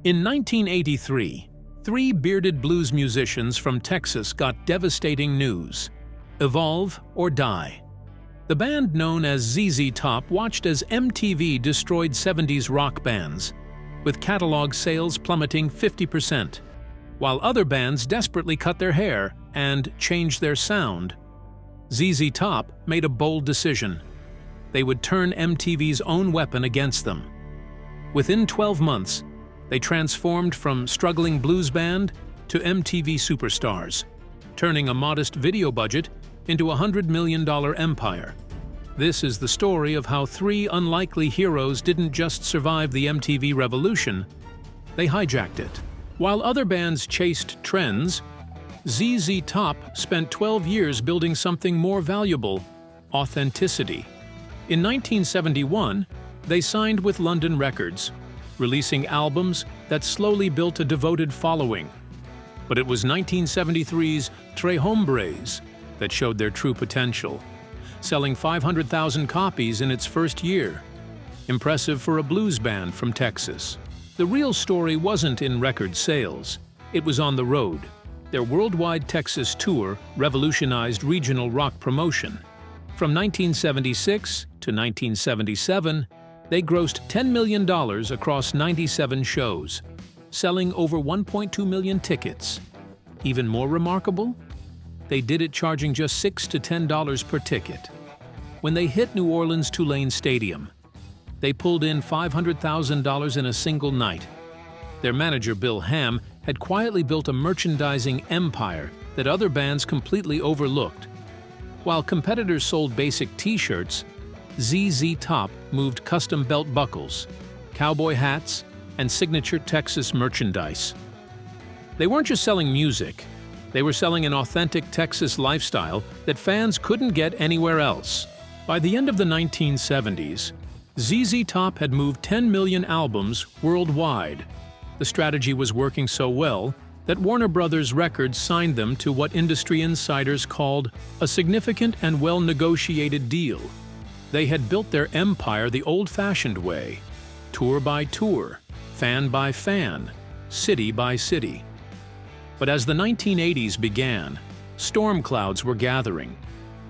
In 1983, three bearded blues musicians from Texas got devastating news: evolve or die. The band known as ZZ Top watched as MTV destroyed 70s rock bands, with catalog sales plummeting 50%, while other bands desperately cut their hair and changed their sound. ZZ Top made a bold decision. They would turn MTV's own weapon against them. Within 12 months, they transformed from struggling blues band to MTV superstars, turning a modest video budget into a $100 million empire. This is the story of how three unlikely heroes didn't just survive the MTV revolution, they hijacked it. While other bands chased trends, ZZ Top spent 12 years building something more valuable: authenticity. In 1971, they signed with London Records, releasing albums that slowly built a devoted following. But it was 1973's Tres Hombres that showed their true potential, selling 500,000 copies in its first year. Impressive for a blues band from Texas. The real story wasn't in record sales, it was on the road. Their worldwide Texas tour revolutionized regional rock promotion. From 1976 to 1977, they grossed $10 million across 97 shows, selling over 1.2 million tickets. Even more remarkable? They did it charging just $6 to $10 per ticket. When they hit New Orleans' Tulane Stadium, they pulled in $500,000 in a single night. Their manager, Bill Ham, had quietly built a merchandising empire that other bands completely overlooked. While competitors sold basic t-shirts, ZZ Top moved custom belt buckles, cowboy hats, and signature Texas merchandise. They weren't just selling music, they were selling an authentic Texas lifestyle that fans couldn't get anywhere else. By the end of the 1970s, ZZ Top had moved 10 million albums worldwide. The strategy was working so well that Warner Brothers Records signed them to what industry insiders called a significant and well-negotiated deal. They had built their empire the old-fashioned way: tour by tour, fan by fan, city by city. But as the 1980s began, storm clouds were gathering.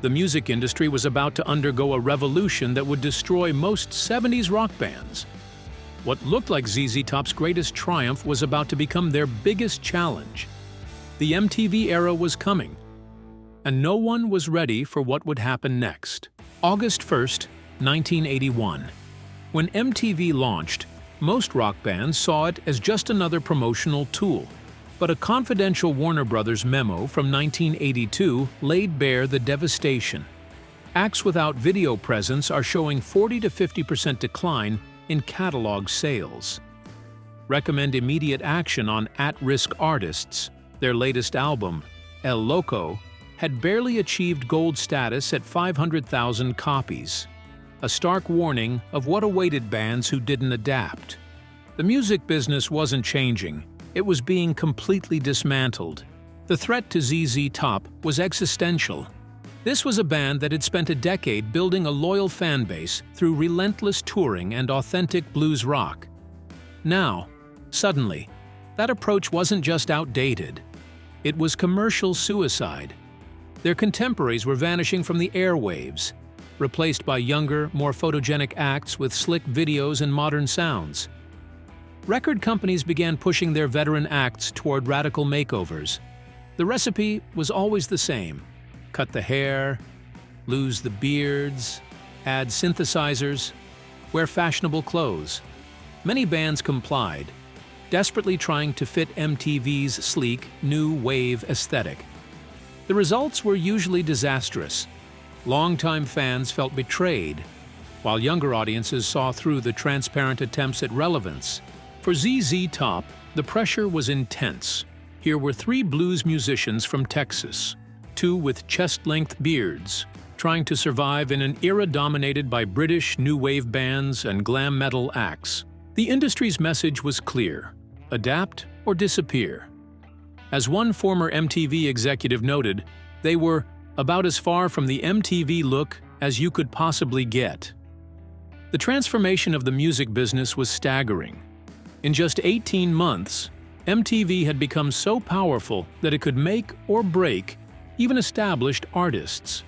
The music industry was about to undergo a revolution that would destroy most 70s rock bands. What looked like ZZ Top's greatest triumph was about to become their biggest challenge. The MTV era was coming, and no one was ready for what would happen next. August 1st, 1981. When MTV launched, most rock bands saw it as just another promotional tool. But a confidential Warner Brothers memo from 1982 laid bare the devastation. Acts without video presence are showing 40 to 50% decline in catalog sales. Recommend immediate action on at-risk artists. Their latest album, El Loco, had barely achieved gold status at 500,000 copies. A stark warning of what awaited bands who didn't adapt. The music business wasn't changing. It was being completely dismantled. The threat to ZZ Top was existential. This was a band that had spent a decade building a loyal fan base through relentless touring and authentic blues rock. Now, suddenly, that approach wasn't just outdated. It was commercial suicide. Their contemporaries were vanishing from the airwaves, replaced by younger, more photogenic acts with slick videos and modern sounds. Record companies began pushing their veteran acts toward radical makeovers. The recipe was always the same: cut the hair, lose the beards, add synthesizers, wear fashionable clothes. Many bands complied, desperately trying to fit MTV's sleek, new wave aesthetic. The results were usually disastrous. Longtime fans felt betrayed, while younger audiences saw through the transparent attempts at relevance. For ZZ Top, the pressure was intense. Here were three blues musicians from Texas, two with chest-length beards, trying to survive in an era dominated by British new wave bands and glam metal acts. The industry's message was clear: adapt or disappear. As one former MTV executive noted, they were about as far from the MTV look as you could possibly get. The transformation of the music business was staggering. In just 18 months, MTV had become so powerful that it could make or break even established artists.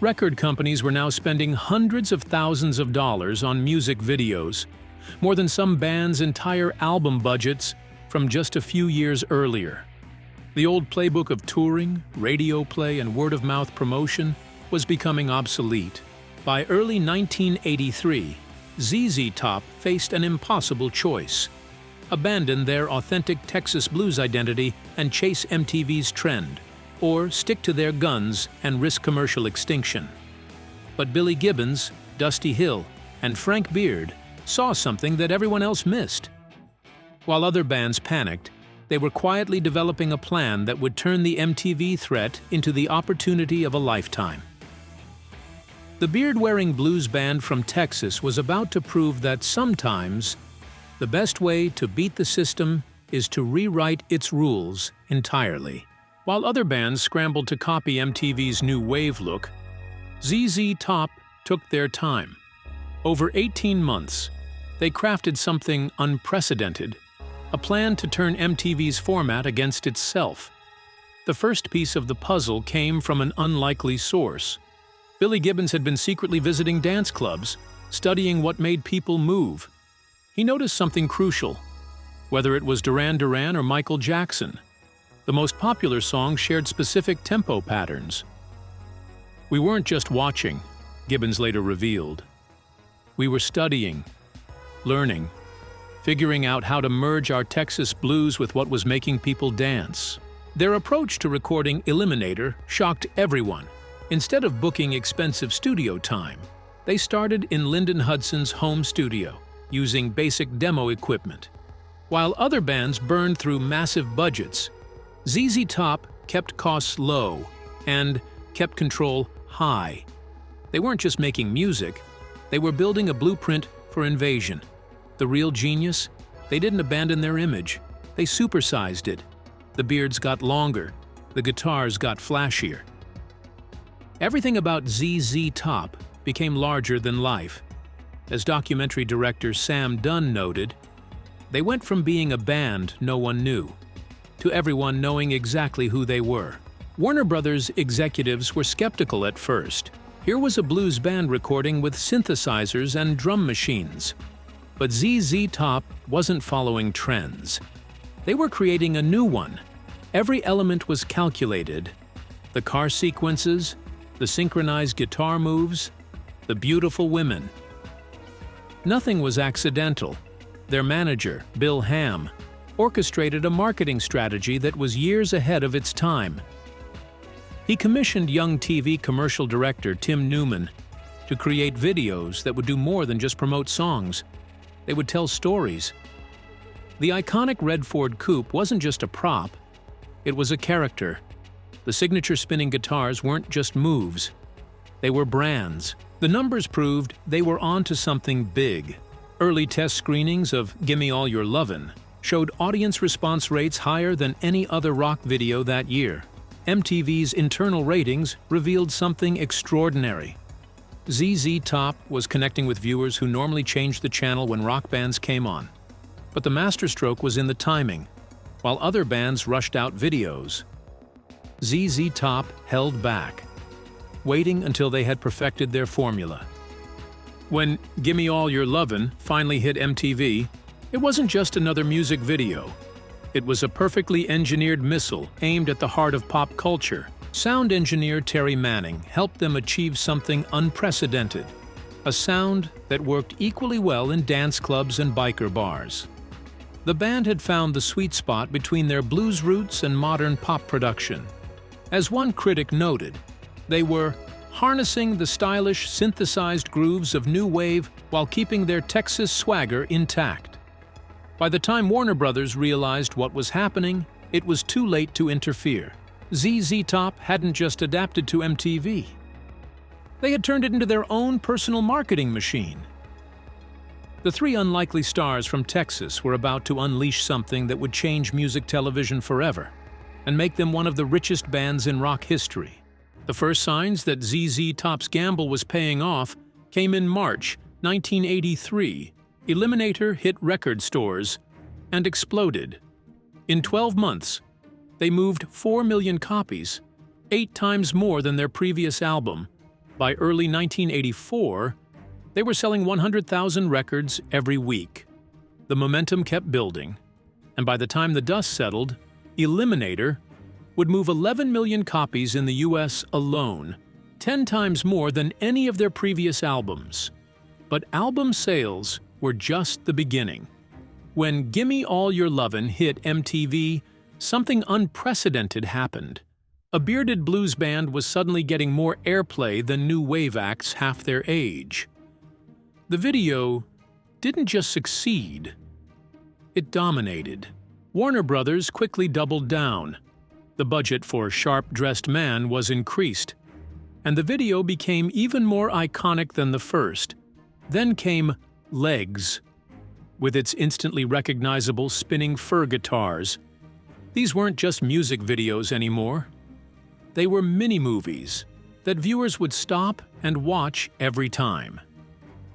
Record companies were now spending hundreds of thousands of dollars on music videos, more than some bands' entire album budgets from just a few years earlier. The old playbook of touring, radio play, and word-of-mouth promotion was becoming obsolete. By early 1983, ZZ Top faced an impossible choice: abandon their authentic Texas blues identity and chase MTV's trend, or stick to their guns and risk commercial extinction. But Billy Gibbons, Dusty Hill, and Frank Beard saw something that everyone else missed. While other bands panicked, they were quietly developing a plan that would turn the MTV threat into the opportunity of a lifetime. The beard-wearing blues band from Texas was about to prove that sometimes the best way to beat the system is to rewrite its rules entirely. While other bands scrambled to copy MTV's new wave look, ZZ Top took their time. Over 18 months, they crafted something unprecedented, a plan to turn MTV's format against itself. The first piece of the puzzle came from an unlikely source. Billy Gibbons had been secretly visiting dance clubs, studying what made people move. He noticed something crucial. Whether it was Duran Duran or Michael Jackson, the most popular songs shared specific tempo patterns. "We weren't just watching," Gibbons later revealed. "We were studying, learning, figuring out how to merge our Texas blues with what was making people dance." Their approach to recording Eliminator shocked everyone. Instead of booking expensive studio time, they started in Lyndon Hudson's home studio, using basic demo equipment. While other bands burned through massive budgets, ZZ Top kept costs low and kept control high. They weren't just making music, they were building a blueprint for invasion. The real genius? They didn't abandon their image, they supersized it. The beards got longer, the guitars got flashier. Everything about ZZ Top became larger than life. As documentary director Sam Dunn noted, they went from being a band no one knew to everyone knowing exactly who they were. Warner Brothers executives were skeptical at first. Here was a blues band recording with synthesizers and drum machines. But ZZ Top wasn't following trends. They were creating a new one. Every element was calculated. The car sequences, the synchronized guitar moves, the beautiful women. Nothing was accidental. Their manager, Bill Ham, orchestrated a marketing strategy that was years ahead of its time. He commissioned young TV commercial director Tim Newman to create videos that would do more than just promote songs. They would tell stories. The iconic red Ford Coupe wasn't just a prop, it was a character. The signature spinning guitars weren't just moves, they were brands. The numbers proved they were onto something big. Early test screenings of Gimme All Your Lovin' showed audience response rates higher than any other rock video that year. MTV's internal ratings revealed something extraordinary. ZZ Top was connecting with viewers who normally changed the channel when rock bands came on. But the masterstroke was in the timing. While other bands rushed out videos, ZZ Top held back, waiting until they had perfected their formula. When Gimme All Your Lovin' finally hit MTV, it wasn't just another music video. It was a perfectly engineered missile aimed at the heart of pop culture. Sound engineer Terry Manning helped them achieve something unprecedented, a sound that worked equally well in dance clubs and biker bars. The band had found the sweet spot between their blues roots and modern pop production. As one critic noted, they were harnessing the stylish, synthesized grooves of new wave while keeping their Texas swagger intact. By the time Warner Brothers realized what was happening, it was too late to interfere. ZZ Top hadn't just adapted to MTV. They had turned it into their own personal marketing machine. The three unlikely stars from Texas were about to unleash something that would change music television forever and make them one of the richest bands in rock history. The first signs that ZZ Top's gamble was paying off came in March 1983. Eliminator hit record stores and exploded. In 12 months, they moved 4 million copies, 8 times more than their previous album. By early 1984, they were selling 100,000 records every week. The momentum kept building, and by the time the dust settled, Eliminator would move 11 million copies in the US alone, 10 times more than any of their previous albums. But album sales were just the beginning. When Gimme All Your Lovin' hit MTV, something unprecedented happened. A bearded blues band was suddenly getting more airplay than new wave acts half their age. The video didn't just succeed, it dominated. Warner Brothers quickly doubled down. The budget for Sharp-Dressed Man was increased, and the video became even more iconic than the first. Then came Legs, with its instantly recognizable spinning fur guitars. These weren't just music videos anymore. They were mini-movies that viewers would stop and watch every time.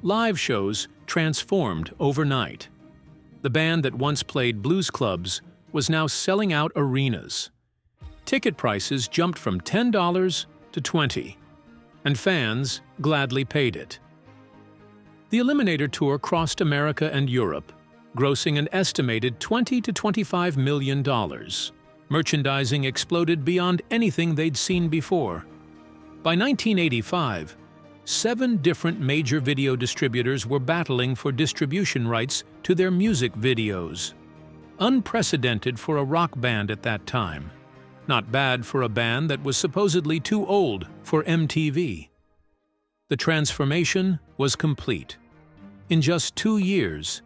Live shows transformed overnight. The band that once played blues clubs was now selling out arenas. Ticket prices jumped from $10 to $20, and fans gladly paid it. The Eliminator tour crossed America and Europe, grossing an estimated $20 to $25 million. Merchandising exploded beyond anything they'd seen before. By 1985, 7 different major video distributors were battling for distribution rights to their music videos. Unprecedented for a rock band at that time. Not bad for a band that was supposedly too old for MTV. The transformation was complete. In just 2 years,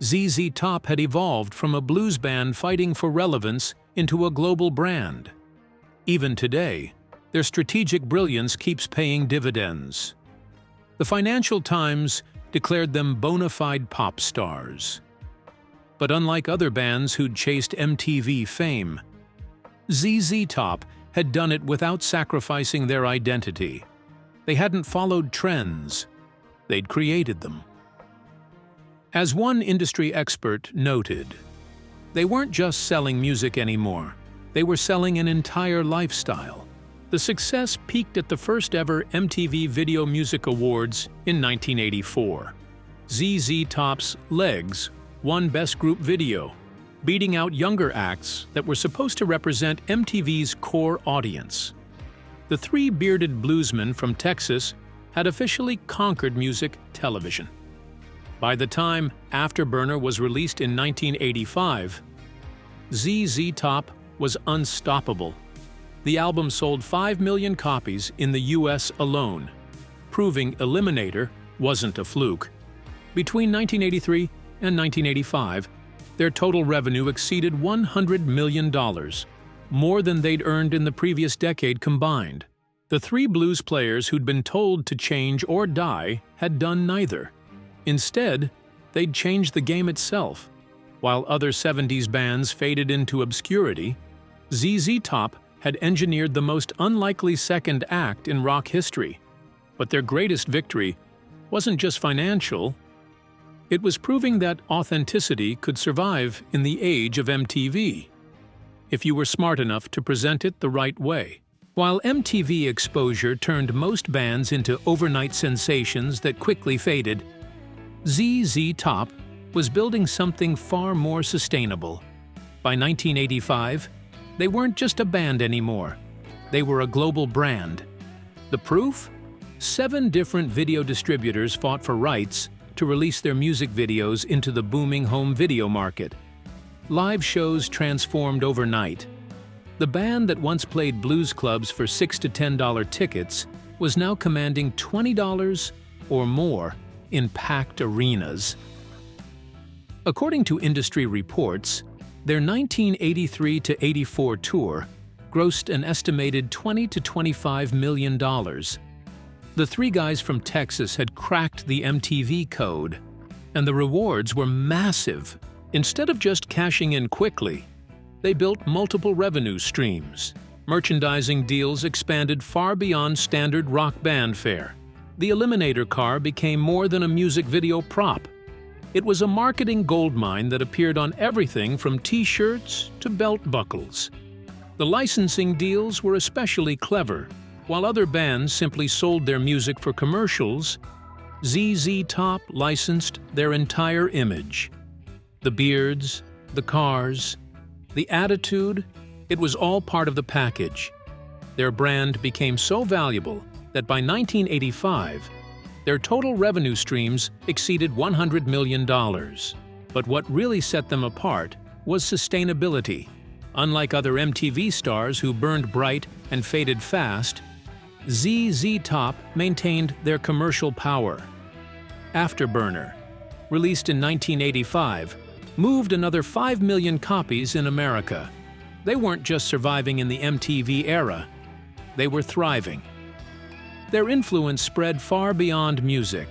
ZZ Top had evolved from a blues band fighting for relevance into a global brand. Even today, their strategic brilliance keeps paying dividends. The Financial Times declared them bona fide pop stars. But unlike other bands who'd chased MTV fame, ZZ Top had done it without sacrificing their identity. They hadn't followed trends, they'd created them. As one industry expert noted, they weren't just selling music anymore, they were selling an entire lifestyle. The success peaked at the first ever MTV Video Music Awards in 1984. ZZ Top's Legs won Best Group Video, beating out younger acts that were supposed to represent MTV's core audience. The 3 bearded bluesmen from Texas had officially conquered music television. By the time Afterburner was released in 1985, ZZ Top was unstoppable. The album sold 5 million copies in the US alone, proving Eliminator wasn't a fluke. Between 1983 and 1985, their total revenue exceeded $100 million, more than they'd earned in the previous decade combined. The 3 blues players who'd been told to change or die had done neither. Instead, they'd changed the game itself. While other 70s bands faded into obscurity, ZZ Top had engineered the most unlikely second act in rock history. But their greatest victory wasn't just financial, it was proving that authenticity could survive in the age of MTV, if you were smart enough to present it the right way. While MTV exposure turned most bands into overnight sensations that quickly faded, ZZ Top was building something far more sustainable. By 1985, they weren't just a band anymore. They were a global brand. The proof? 7 different video distributors fought for rights to release their music videos into the booming home video market. Live shows transformed overnight. The band that once played blues clubs for $6 to $10 tickets was now commanding $20 or more in packed arenas. According to industry reports, their 1983 to 84 tour grossed an estimated $20 to $25 million. The 3 guys from Texas had cracked the MTV code, and the rewards were massive. Instead of just cashing in quickly, they built multiple revenue streams. Merchandising deals expanded far beyond standard rock band fare. The Eliminator car became more than a music video prop. It was a marketing goldmine that appeared on everything from t-shirts to belt buckles. The licensing deals were especially clever. While other bands simply sold their music for commercials, ZZ Top licensed their entire image. The beards, the cars, the attitude, it was all part of the package. Their brand became so valuable that by 1985, their total revenue streams exceeded $100 million. But what really set them apart was sustainability. Unlike other MTV stars who burned bright and faded fast, ZZ Top maintained their commercial power. Afterburner, released in 1985, moved another 5 million copies in America. They weren't just surviving in the MTV era, they were thriving. Their influence spread far beyond music.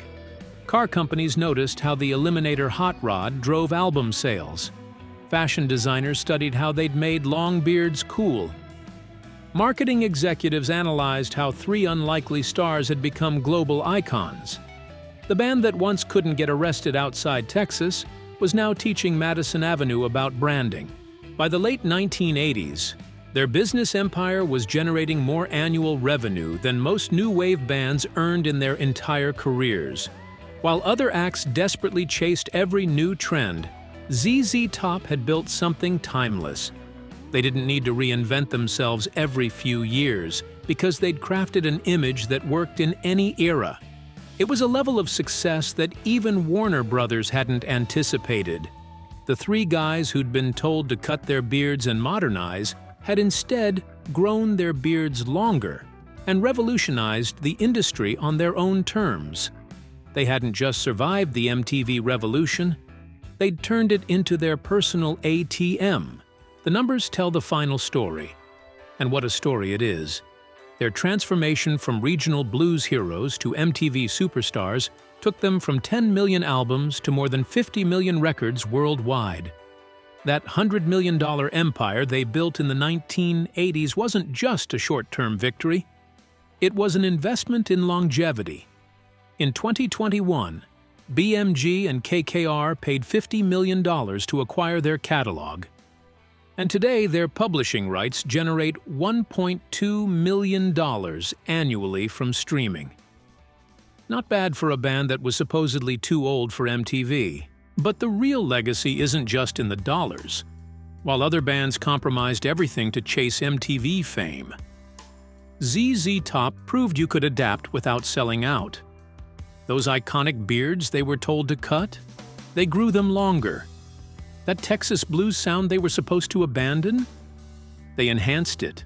Car companies noticed how the Eliminator hot rod drove album sales. Fashion designers studied how they'd made long beards cool. Marketing executives analyzed how three unlikely stars had become global icons. The band that once couldn't get arrested outside Texas was now teaching Madison Avenue about branding. By the late 1980s, their business empire was generating more annual revenue than most new wave bands earned in their entire careers. While other acts desperately chased every new trend, ZZ Top had built something timeless. They didn't need to reinvent themselves every few years because they'd crafted an image that worked in any era. It was a level of success that even Warner Brothers hadn't anticipated. The three guys who'd been told to cut their beards and modernize had instead grown their beards longer and revolutionized the industry on their own terms. They hadn't just survived the MTV revolution, they'd turned it into their personal ATM. The numbers tell the final story. And what a story it is. Their transformation from regional blues heroes to MTV superstars took them from 10 million albums to more than 50 million records worldwide. That $100 million empire they built in the 1980s wasn't just a short-term victory. It was an investment in longevity. In 2021, BMG and KKR paid $50 million to acquire their catalog. And today, their publishing rights generate $1.2 million annually from streaming. Not bad for a band that was supposedly too old for MTV. But the real legacy isn't just in the dollars. While other bands compromised everything to chase MTV fame, ZZ Top proved you could adapt without selling out. Those iconic beards they were told to cut, they grew them longer. That Texas blues sound they were supposed to abandon, they enhanced it.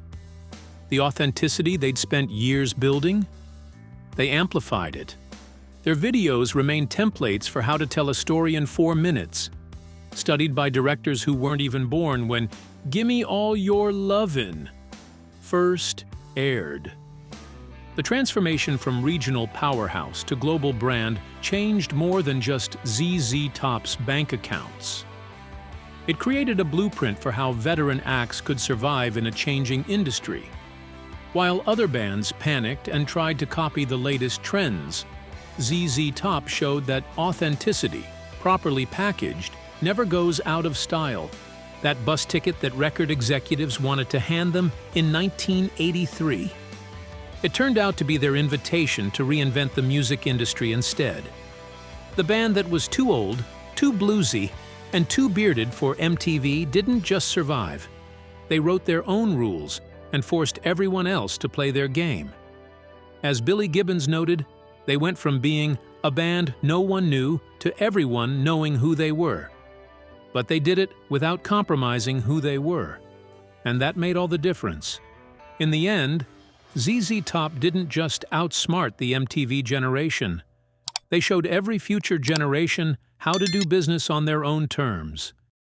The authenticity they'd spent years building, they amplified it. Their videos remain templates for how to tell a story in 4 minutes, studied by directors who weren't even born when "Gimme All Your Lovin'" first aired. The transformation from regional powerhouse to global brand changed more than just ZZ Top's bank accounts. It created a blueprint for how veteran acts could survive in a changing industry. While other bands panicked and tried to copy the latest trends, ZZ Top showed that authenticity, properly packaged, never goes out of style. That bus ticket that record executives wanted to hand them in 1983. It turned out to be their invitation to reinvent the music industry instead. The band that was too old, too bluesy, and too bearded for MTV didn't just survive. They wrote their own rules and forced everyone else to play their game. As Billy Gibbons noted, they went from being a band no one knew to everyone knowing who they were. But they did it without compromising who they were. And that made all the difference. In the end, ZZ Top didn't just outsmart the MTV generation. They showed every future generation how to do business on their own terms.